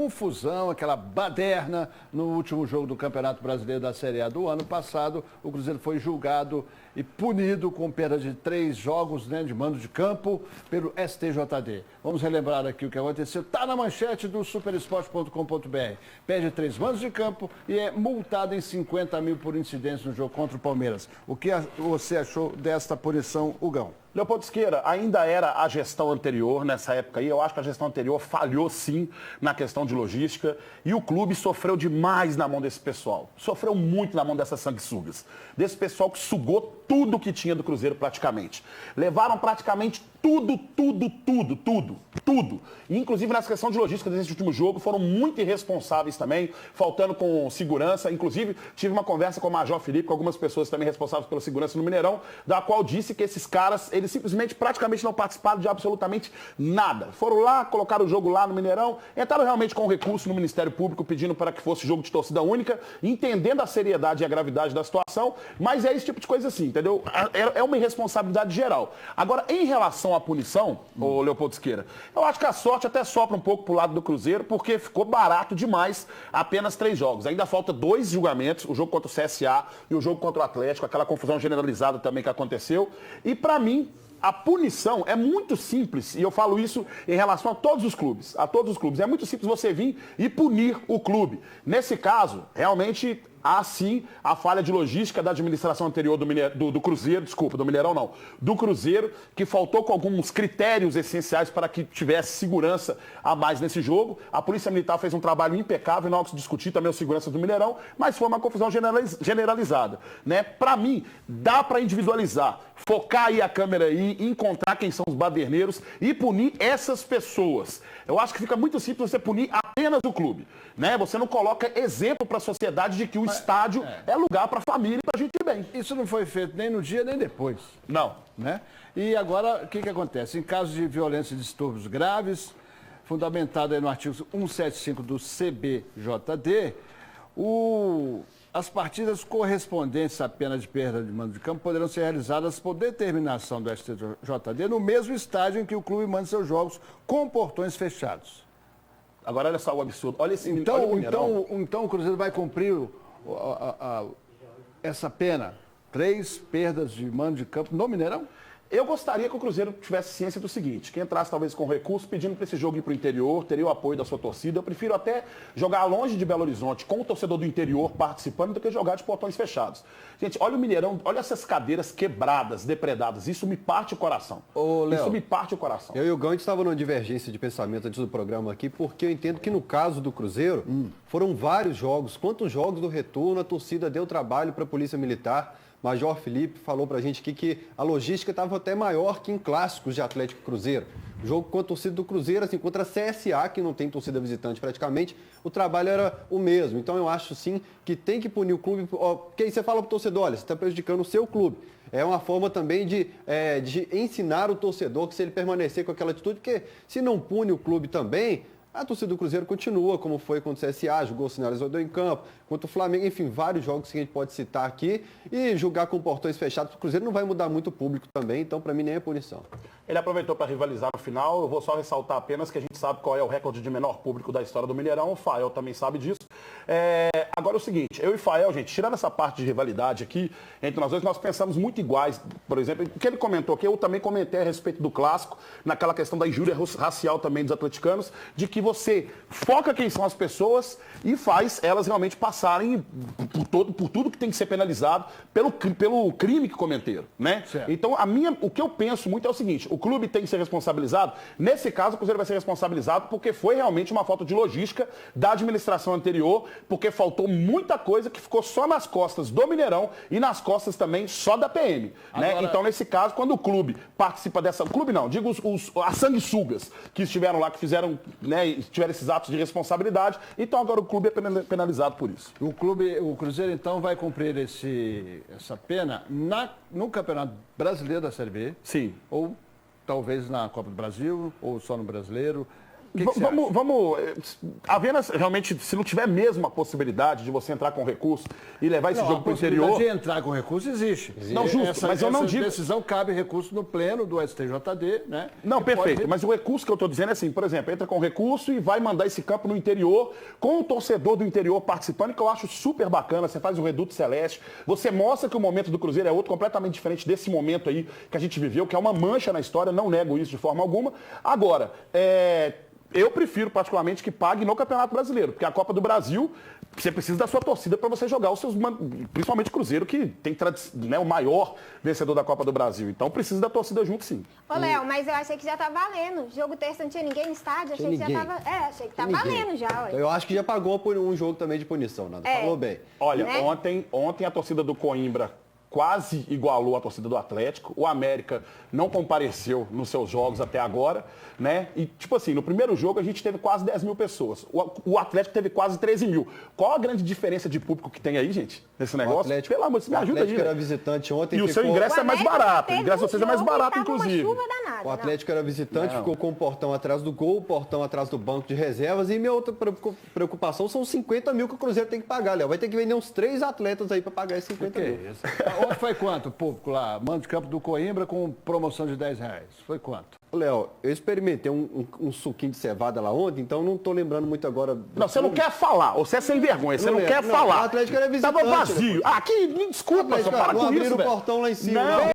confusão, aquela baderna no último jogo do Campeonato Brasileiro da Série A do ano passado. O Cruzeiro foi julgado e punido com perda de 3 jogos, né, de mando de campo pelo STJD. Vamos relembrar aqui o que aconteceu. Está na manchete do superesporte.com.br. Perde 3 mandos de campo e é multado em 50 mil por incidência no jogo contra o Palmeiras. O que você achou desta punição, Hugão? Leopoldo Siqueira, ainda era a gestão anterior, nessa época aí, eu acho que a gestão anterior falhou sim na questão de logística e o clube sofreu demais na mão desse pessoal. Sofreu muito na mão dessas sanguessugas. Desse pessoal que sugou tudo que tinha do Cruzeiro praticamente. Levaram praticamente tudo. E, inclusive nessa questão de logística desse último jogo, foram muito irresponsáveis também, faltando com segurança. Inclusive, tive uma conversa com o Major Felipe, com algumas pessoas também responsáveis pela segurança no Mineirão, da qual disse que esses caras, eles simplesmente praticamente não participaram de absolutamente nada. Foram lá, colocaram o jogo lá no Mineirão, entraram realmente com um recurso no Ministério Público pedindo para que fosse jogo de torcida única, entendendo a seriedade e a gravidade da situação, mas é esse tipo de coisa assim, entendeu? É uma irresponsabilidade geral. Agora, em relação à punição, ô Leopoldo Siqueira, eu acho que a sorte até sopra um pouco pro lado do Cruzeiro, porque ficou barato demais apenas 3 jogos. Ainda falta 2 julgamentos, o jogo contra o CSA e o jogo contra o Atlético, aquela confusão generalizada também que aconteceu. E para mim, a punição é muito simples, e eu falo isso em relação a todos os clubes. É muito simples você vir e punir o clube. Nesse caso, realmente há sim a falha de logística da administração anterior do Cruzeiro, desculpa, do Mineirão não, do Cruzeiro, que faltou com alguns critérios essenciais para que tivesse segurança a mais nesse jogo. A Polícia Militar fez um trabalho impecável, não há que se discutir também a segurança do Mineirão, mas foi uma confusão generalizada, né? Para mim, dá para individualizar, focar aí a câmera aí, encontrar quem são os baderneiros e punir essas pessoas. Eu acho que fica muito simples você punir apenas o clube, né? Você não coloca exemplo para a sociedade de que o estádio é lugar para a família e para a gente ir bem. Isso não foi feito nem no dia nem depois. Não. Né? E agora, o que acontece? Em casos de violência e distúrbios graves, fundamentado aí no artigo 175 do CBJD, as partidas correspondentes à pena de perda de mando de campo poderão ser realizadas por determinação do STJD no mesmo estádio em que o clube manda seus jogos com portões fechados. Agora olha só o absurdo. Olha esse Então o Cruzeiro vai cumprir essa pena. 3 perdas de mando de campo no Mineirão? Eu gostaria que o Cruzeiro tivesse ciência do seguinte, que entrasse talvez com recurso, pedindo para esse jogo ir para o interior, teria o apoio da sua torcida. Eu prefiro até jogar longe de Belo Horizonte, com o torcedor do interior participando, do que jogar de portões fechados. Gente, olha o Mineirão, olha essas cadeiras quebradas, depredadas. Isso me parte o coração. Ô, Léo, isso me parte o coração. Eu e o Gão estavam numa divergência de pensamento antes do programa aqui, porque eu entendo que no caso do Cruzeiro, foram vários jogos. Quantos jogos do retorno a torcida deu trabalho para a Polícia Militar? Major Felipe falou pra gente aqui que a logística estava até maior que em clássicos de Atlético e Cruzeiro. O jogo com a torcida do Cruzeiro, assim, contra a CSA, que não tem torcida visitante praticamente, o trabalho era o mesmo. Então eu acho sim que tem que punir o clube, porque aí você fala pro torcedor, olha, você está prejudicando o seu clube. É uma forma também de ensinar o torcedor que se ele permanecer com aquela atitude, porque se não pune o clube também, a torcida do Cruzeiro continua, como foi contra o CSA, jogou, sinalizador em campo, contra o Flamengo, enfim, vários jogos que a gente pode citar aqui. E jogar com portões fechados, o Cruzeiro não vai mudar muito o público também, então para mim nem é punição. Ele aproveitou para rivalizar no final, eu vou só ressaltar apenas que a gente sabe qual é o recorde de menor público da história do Mineirão, o Fael também sabe disso. Agora é o seguinte, eu e Fael, gente, tirando essa parte de rivalidade aqui, entre nós dois, nós pensamos muito iguais. Por exemplo, o que ele comentou aqui, eu também comentei a respeito do clássico, naquela questão da injúria racial também dos atleticanos, de que você foca quem são as pessoas e faz elas realmente passarem por tudo que tem que ser penalizado pelo crime que cometeram, né? Certo. Então, o que eu penso muito é o seguinte, o clube tem que ser responsabilizado. Nesse caso, o Cruzeiro vai ser responsabilizado porque foi realmente uma falta de logística da administração anterior, porque faltou muita coisa que ficou só nas costas do Mineirão e nas costas também só da PM. Né? Agora... Então, nesse caso, quando o clube participa dessa... O clube não, digo as sanguessugas que estiveram lá, que fizeram, né, tiveram esses atos de responsabilidade, então agora o clube é penalizado por isso. O Cruzeiro, então, vai cumprir essa pena no Campeonato Brasileiro da Série B. Sim. Ou talvez na Copa do Brasil, ou só no Brasileiro. que você acha? Havendo realmente, se não tiver mesmo a possibilidade de você entrar com recurso e levar esse jogo para o A possibilidade interior... de entrar com recurso existe. Não, justo, mas eu não digo... Essa decisão cabe recurso no pleno do STJD, né? Não, E perfeito. pode- Mas o recurso que eu estou dizendo é assim, por exemplo, entra com recurso e vai mandar esse campo no interior, com o torcedor do interior participando, que eu acho super bacana. Você faz o Reduto Celeste, você mostra que o momento do Cruzeiro é outro, completamente diferente desse momento aí que a gente viveu, que é uma mancha na história, não nego isso de forma alguma. Agora, eu prefiro particularmente que pague no Campeonato Brasileiro, porque a Copa do Brasil, você precisa da sua torcida para você jogar os seus, principalmente o Cruzeiro, que tem né, o maior vencedor da Copa do Brasil. Então precisa da torcida junto, sim. Ô, Léo, mas eu achei que já tá valendo. Jogo terça não tinha ninguém no estádio, achei que já tava. Achei que tá valendo já, ué. Então, eu acho que já pagou por um jogo também de punição, Nada. Falou bem. Olha, Né? ontem a torcida do Coimbra quase igualou a torcida do Atlético. O América não compareceu nos seus jogos até agora, né? E, tipo assim, no primeiro jogo a gente teve quase 10 mil pessoas. O Atlético teve quase 13 mil. Qual a grande diferença de público que tem aí, gente? Nesse negócio? Atlético, Pelo amor de Deus, me ajuda aí. O Atlético era né? visitante ontem. E o seu ingresso é mais América barato. teve O ingresso de um vocês é mais jogo e barato, tava inclusive. Uma chuva danada, O Atlético era visitante, ficou com o portão atrás do gol, o portão atrás do banco de reservas. E minha outra preocupação são os 50 mil que o Cruzeiro tem que pagar, Léo. Vai ter que vender uns 3 atletas aí para pagar esses 50 mil. isso? Ontem foi quanto o público lá? Mando de campo do Coimbra com promoção de R$10. Foi quanto? Léo, eu experimentei um suquinho de cevada lá ontem, então não tô lembrando muito agora. Não, você não quer falar. Você é sem vergonha. Você não quer falar. O Atlético era visitante. Tava vazio. Aqui, me desculpa, só para não com abriram isso, o velho. portão lá em cima. Não.